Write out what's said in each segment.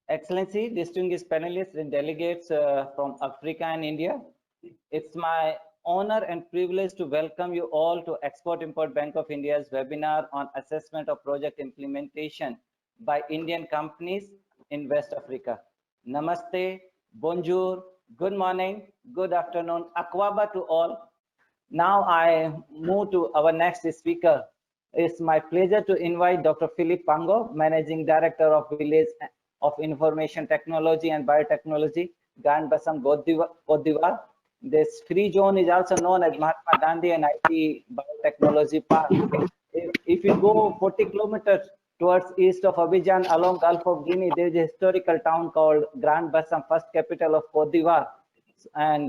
Excellency, distinguished panelists and delegates from Africa and India, it's my honor and privilege to welcome you all to Export-Import Bank of India's webinar on assessment of project implementation by Indian companies in West Africa. Namaste, bonjour, good morning, good afternoon, akwaba to all. Now I move to our next speaker. It's my pleasure to invite Dr. Philippe Pango, Managing Director of Village of Information Technology and Biotechnology, grand-bassam, Cote d'Ivoire. This free zone is also known as Mahatma Gandhi and IT Biotechnology Park. If you go 40 kilometers towards east of Abidjan along Gulf of Guinea, there is a historical town called grand-bassam, first capital of Cote d'Ivoire. And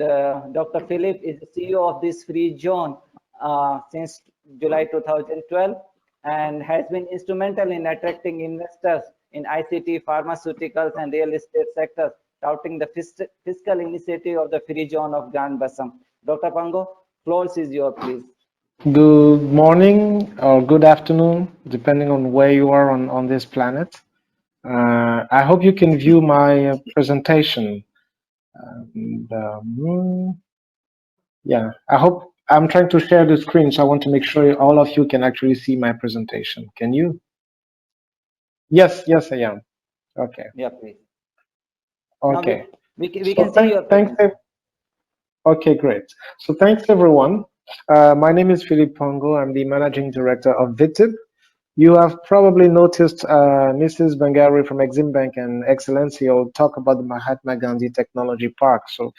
Dr. Philippe is the CEO of this free zone since July 2012 and has been instrumental in attracting investors in ICT, pharmaceuticals, and real estate sectors, touting the fiscal initiative of the free zone of grand-bassam. Dr. Pango, floor is yours, please. Good morning or good afternoon, depending on where you are on this planet. I hope you can view my presentation. Yeah, I hope I'm trying to share the screen, so I want to make sure all of you can actually see my presentation. Can you? Yes, I am. Okay. Yeah, please. Okay. We can see your presentation. Okay, great. So thanks, everyone. My name is Philippe Pango. I'm the Managing Director of VITIB. You have probably noticed Mrs. Bangari from Exim Bank and Excellency will talk about the Mahatma Gandhi Technology Park. So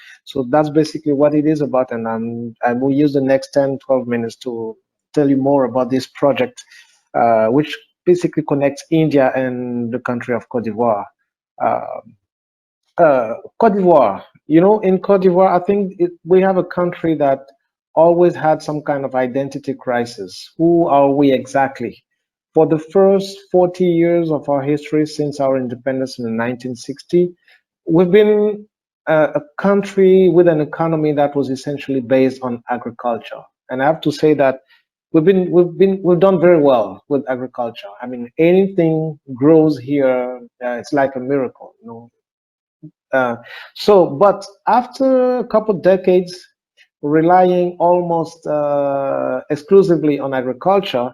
that's basically what it is about, and we'll use the next 10, 12 minutes to tell you more about this project, which basically connects India and the country of Cote d'Ivoire. Cote d'Ivoire, in Cote d'Ivoire, I think we have a country that always had some kind of identity crisis. Who are we exactly? For the first 40 years of our history since our independence in 1960, we've been a country with an economy that was essentially based on agriculture. And I have to say that we've done very well with agriculture. I mean, anything grows here, it's like a miracle, but after a couple of decades relying almost exclusively on agriculture,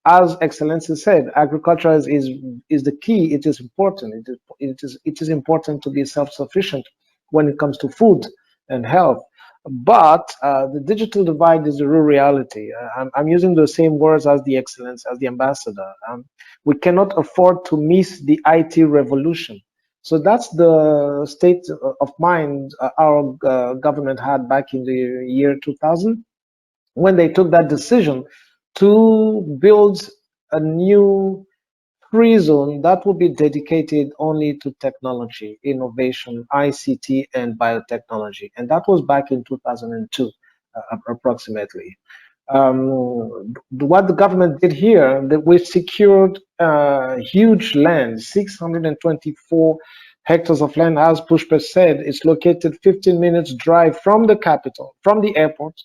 as Excellency said, agriculture is the key. It is important. It is important to be self-sufficient when it comes to food and health. But the digital divide is a real reality. I'm using the same words as the Excellence, as the ambassador. We cannot afford to miss the IT revolution. So that's the state of mind our government had back in the year 2000 when they took that decision to build a new free zone that would be dedicated only to technology, innovation, ICT, and biotechnology. And that was back in 2002, approximately. What the government did here, that we secured huge land, 624 hectares of land, as Pushpa said. It's located 15 minutes drive from the capital, from the airport,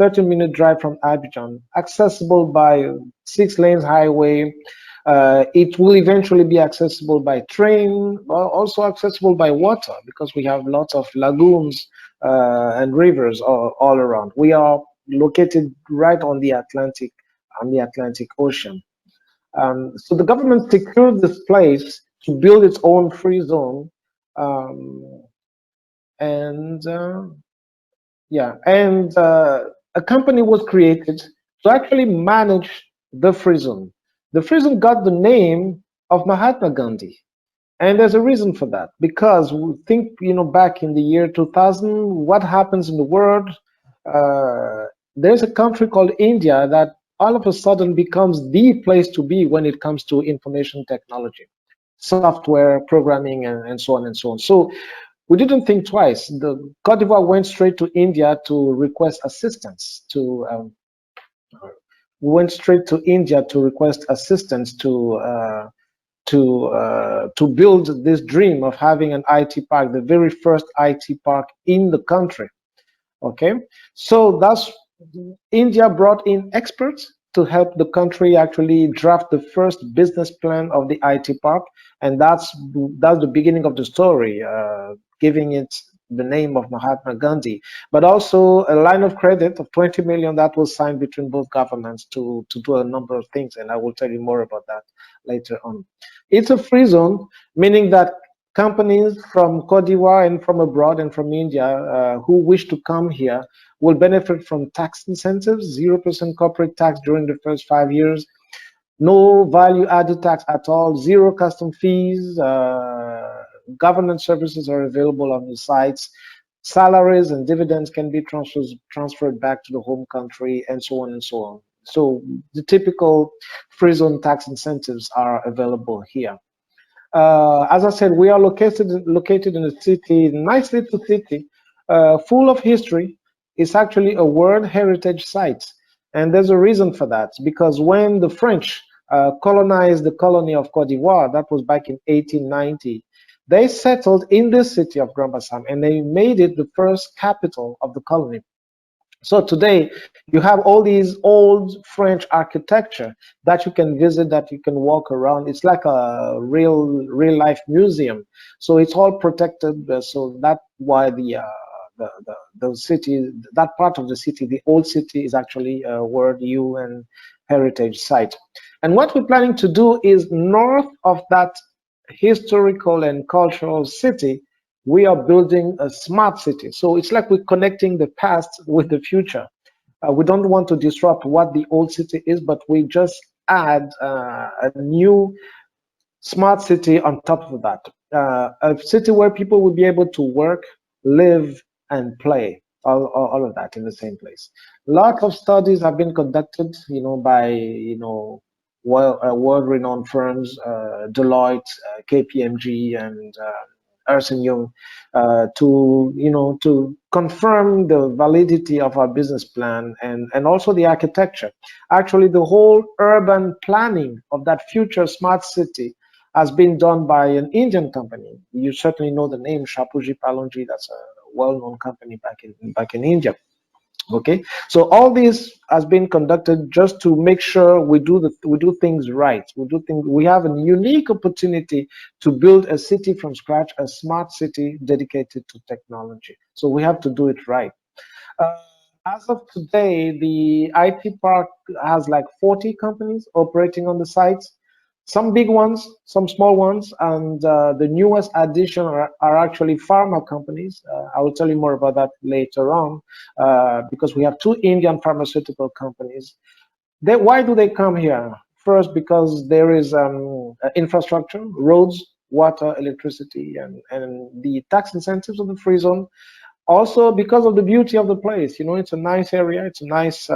30-minute drive from Abidjan, accessible by 6 lanes highway. It will eventually be accessible by train, also accessible by water, because we have lots of lagoons and rivers all around. We are located right on the Atlantic Ocean. So the government secured this place to build its own free zone, a company was created to actually manage the free zone. The free zone got the name of Mahatma Gandhi. And there's a reason for that, because we think, back in the year 2000, what happens in the world? There's a country called India that all of a sudden becomes the place to be when it comes to information technology, software, programming, and so on and so on. So we didn't think twice. The Cote d'Ivoire went straight to India to request assistance to build this dream of having an IT park, the very first IT park in the country. Okay, so that's India brought in experts to help the country actually draft the first business plan of the IEP Park, and that's the beginning of the story, giving it the name of Mahatma Gandhi, but also a line of credit of 20 million that was signed between both governments to do a number of things, and I will tell you more about that later on. It's a free zone, meaning that companies from Cote d'Ivoire and from abroad and from India who wish to come here will benefit from tax incentives, 0% corporate tax during the first 5 years, no value added tax at all, zero custom fees, government services are available on the sites, salaries and dividends can be transferred back to the home country, and so on and so on. So the typical free zone tax incentives are available here. As I said, we are located in a city, nice little city, full of history. It's actually a World Heritage Site. And there's a reason for that, because when the French colonized the colony of Cote d'Ivoire, that was back in 1890, they settled in this city of Grand-Bassam, and they made it the first capital of the colony. So today you have all these old French architecture that you can visit, that you can walk around. It's like a real life museum. So it's all protected. So that's why the city, that part of the city, the old city, is actually a World UN Heritage Site. And what we're planning to do is, north of that historical and cultural city, we are building a smart city. So it's like we're connecting the past with the future. We don't want to disrupt what the old city is, but we just add a new smart city on top of that. A city where people will be able to work, live, and play, all of that in the same place. Lots of studies have been conducted, by, world-renowned firms, Deloitte, KPMG, and Ernst & Young, to confirm the validity of our business plan and also the architecture. Actually, the whole urban planning of that future smart city has been done by an Indian company. You certainly know the name Shapoorji Pallonji. That's a well-known company back in India. Okay, so all this has been conducted just to make sure we do things right. We have a unique opportunity to build a city from scratch, a smart city dedicated to technology. So we have to do it right. As of today, the IEP Park has like 40 companies operating on the sites. Some big ones, some small ones, and the newest addition are actually pharma companies. I will tell you more about that later on, because we have 2 Indian pharmaceutical companies. Why do they come here? First, because there is infrastructure, roads, water, electricity, and the tax incentives of the free zone. Also, because of the beauty of the place, it's a nice area. It's a nice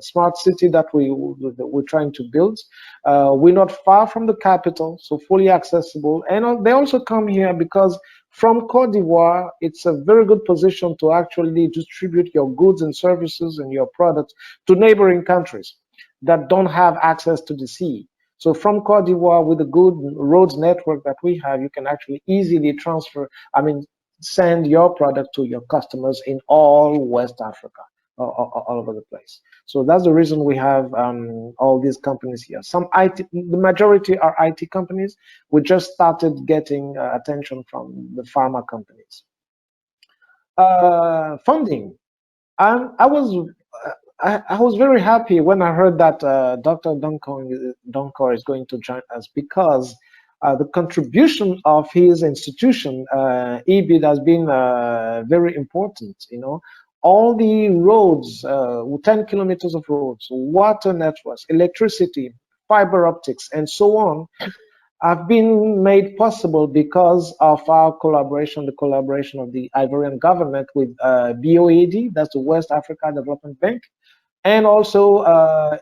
smart city that we're trying to build. We're not far from the capital, so fully accessible. And they also come here because from Cote d'Ivoire, it's a very good position to actually distribute your goods and services and your products to neighboring countries that don't have access to the sea. So from Cote d'Ivoire, with the good roads network that we have, you can actually easily send your product to your customers in all West Africa, all over the place. So that's the reason we have all these companies here. The majority are IT companies. We just started getting attention from the pharma companies. Funding. I was very happy when I heard that Dr. Donkor is going to join us, because the contribution of his institution, EBIT, has been very important. All the roads, 10 kilometers of roads, water networks, electricity, fiber optics, and so on, have been made possible because of our collaboration, the collaboration of the Ivorian government with BOAD, that's the West Africa Development Bank, and also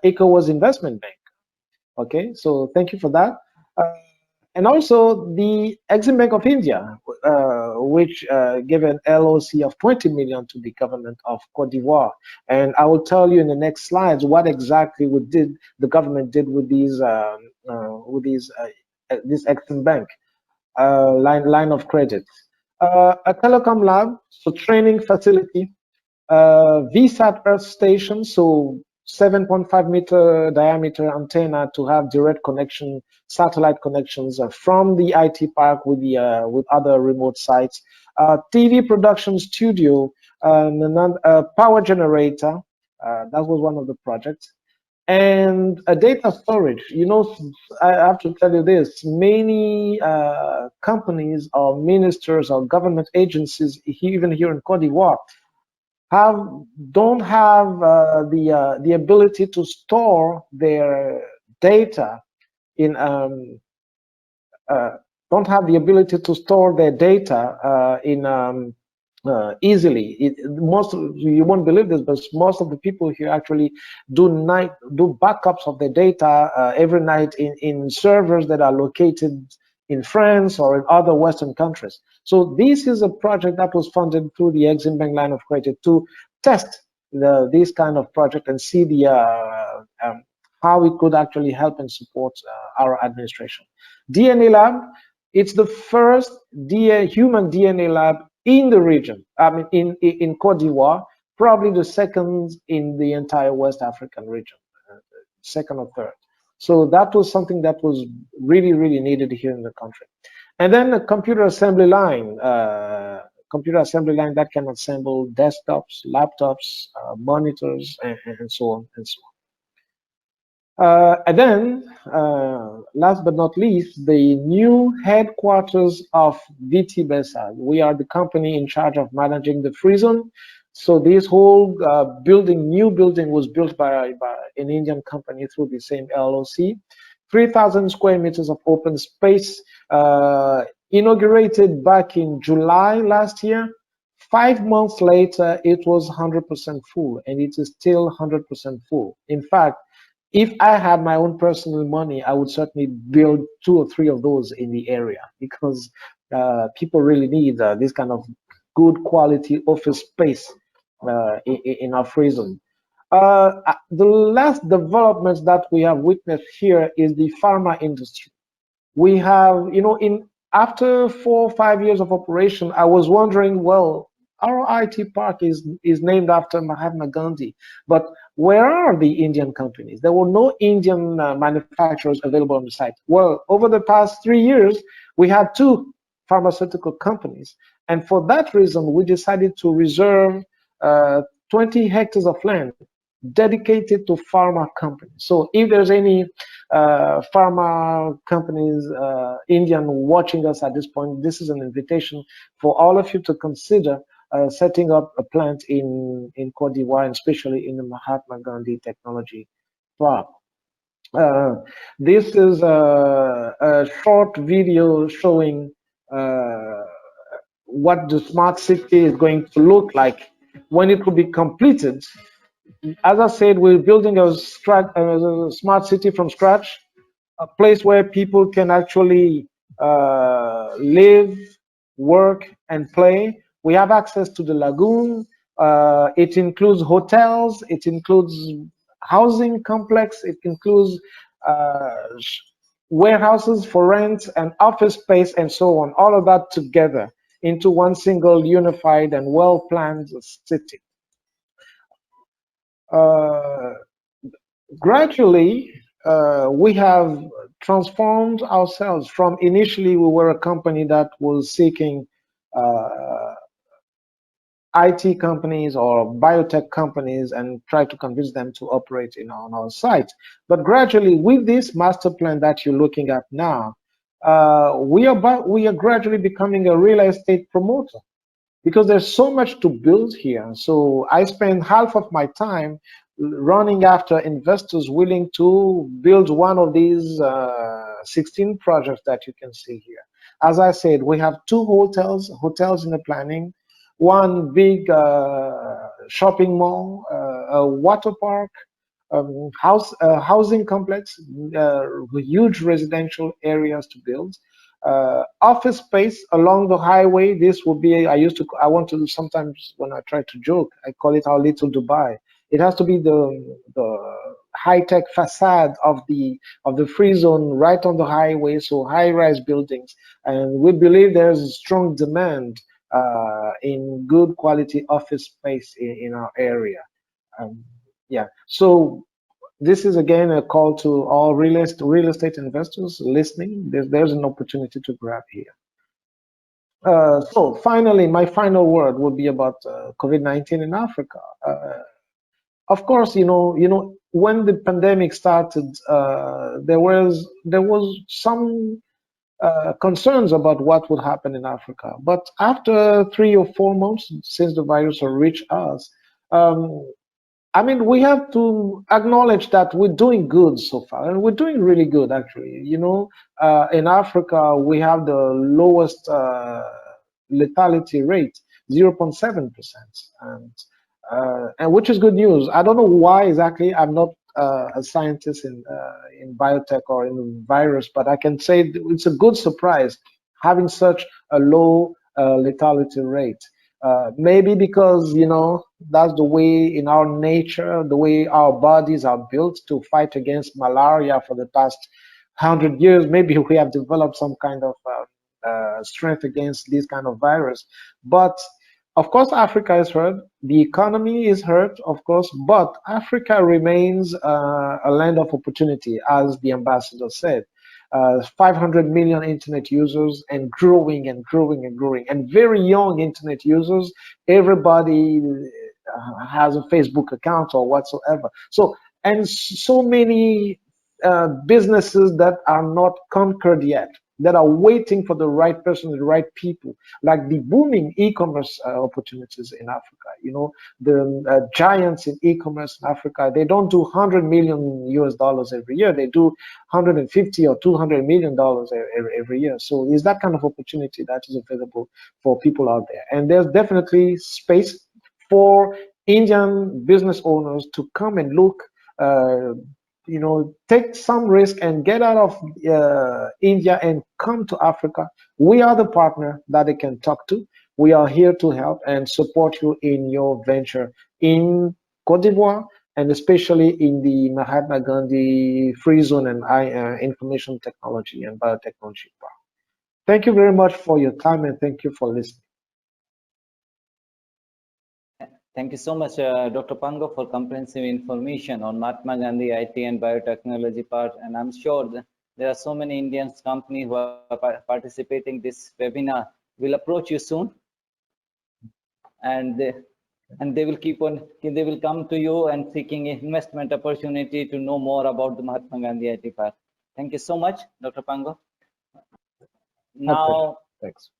ECOWAS Investment Bank. Okay, so thank you for that. And also the Exim Bank of India, which gave an LOC of 20 million to the government of Cote d'Ivoire. And I will tell you in the next slides what exactly the government did with this Exim Bank line of credit. A telecom lab, so training facility, VSAT Earth Station, so 7.5 meter diameter antenna to have direct connection, satellite connections from the IT park with the with other remote sites. TV production studio, a power generator. That was one of the projects, and a data storage. You know, I have to tell you this: many companies or ministers or government agencies, even here in Cote d'Ivoire, don't have the ability to store their data in don't have the ability to store their data in easily. You won't believe this, but most of the people here actually do backups of their data every night in servers that are located in France or in other Western countries. So this is a project that was funded through the Exim Bank line of credit to test this kind of project and see how it could actually help and support our administration. DNA lab, it's the first human DNA lab in the region. I mean, in Cote d'Ivoire, probably the second in the entire West African region, second or third. So that was something that was really, really needed here in the country. And then a computer assembly line that can assemble desktops, laptops, monitors, and so on and so on. And then, last but not least, the new headquarters of VITIB Bayside. We are the company in charge of managing the Freezone. So this whole new building was built by an Indian company through the same LOC. 3,000 square meters of open space, inaugurated back in July last year. 5 months later, it was 100% full, and it is still 100% full. In fact, if I had my own personal money, I would certainly build 2 or 3 of those in the area, because people really need this kind of good quality office space in our Freezone. The last developments that we have witnessed here is the pharma industry. We have, after 4 or 5 years of operation, I was wondering, well, our IT park is named after Mahatma Gandhi, but where are the Indian companies? There were no Indian manufacturers available on the site. Well, over the past 3 years, we had 2 pharmaceutical companies, and for that reason, we decided to reserve 20 hectares of land dedicated to pharma companies. So if there's any pharma companies, Indian, watching us at this point, this is an invitation for all of you to consider setting up a plant in Cote d'Ivoire, and especially in the Mahatma Gandhi Technology Park. This is a short video showing what the smart city is going to look like when it will be completed. As I said, we're building a smart city from scratch, a place where people can actually live, work, and play. We have access to the lagoon. It includes hotels. It includes housing complex. It includes warehouses for rent and office space and so on. All of that together into one single unified and well-planned city. Gradually, we have transformed ourselves from initially we were a company that was seeking IT companies or biotech companies and try to convince them to operate on our site. But gradually, with this master plan that you're looking at now, we are gradually becoming a real estate promoter, because there's so much to build here. So I spend half of my time running after investors willing to build one of these 16 projects that you can see here. As I said, we have 2 hotels in the planning, 1 big shopping mall, a water park, housing complex, huge residential areas to build. Office space along the highway. This will be, I want to, sometimes when I try to joke, I call it our little Dubai. It has to be the high-tech facade of the Freezone right on the highway, so high-rise buildings. And we believe there's a strong demand in good quality office space in our area. Yeah. So this is again a call to all real estate investors listening. There's an opportunity to grab here. So finally, my final word would be about COVID-19 in Africa. Of course, when the pandemic started, there was some concerns about what would happen in Africa. But after 3 or 4 months since the virus reached us, um, I mean, we have to acknowledge that we're doing good so far, and we're doing really good actually. In Africa, we have the lowest lethality rate, 0.7%, and which is good news. I don't know why exactly. I'm not a scientist in biotech or in virus, but I can say it's a good surprise having such a low lethality rate. Maybe because that's the way in our nature, the way our bodies are built to fight against malaria for the past 100 years. Maybe we have developed some kind of strength against this kind of virus. But of course, Africa is hurt. The economy is hurt, of course, but Africa remains a land of opportunity, as the ambassador said. 500 million internet users and growing and growing and growing, and very young internet users. Everybody has a Facebook account or whatsoever. And so many businesses that are not conquered yet, that are waiting for the right person, the right people, like the booming e-commerce opportunities in Africa. The giants in e-commerce in Africa, they don't do $100 million every year. They do 150 or $200 million every year. So is that kind of opportunity that is available for people out there. And there's definitely space for Indian business owners to come and look, take some risk and get out of India and come to Africa. We are the partner that they can talk to. We are here to help and support you in your venture in Cote d'Ivoire, and especially in the Mahatma Gandhi Freezone and Information Technology and Biotechnology Park. Thank you very much for your time, and thank you for listening. Thank you so much, Dr. Pango, for comprehensive information on Mahatma Gandhi IT and Biotechnology Park. And I'm sure that there are so many Indian companies who are participating in this webinar will approach you soon, and they will come to you and seeking investment opportunity to know more about the Mahatma Gandhi IT Park. Thank you so much, Dr. Pango. Now, thanks.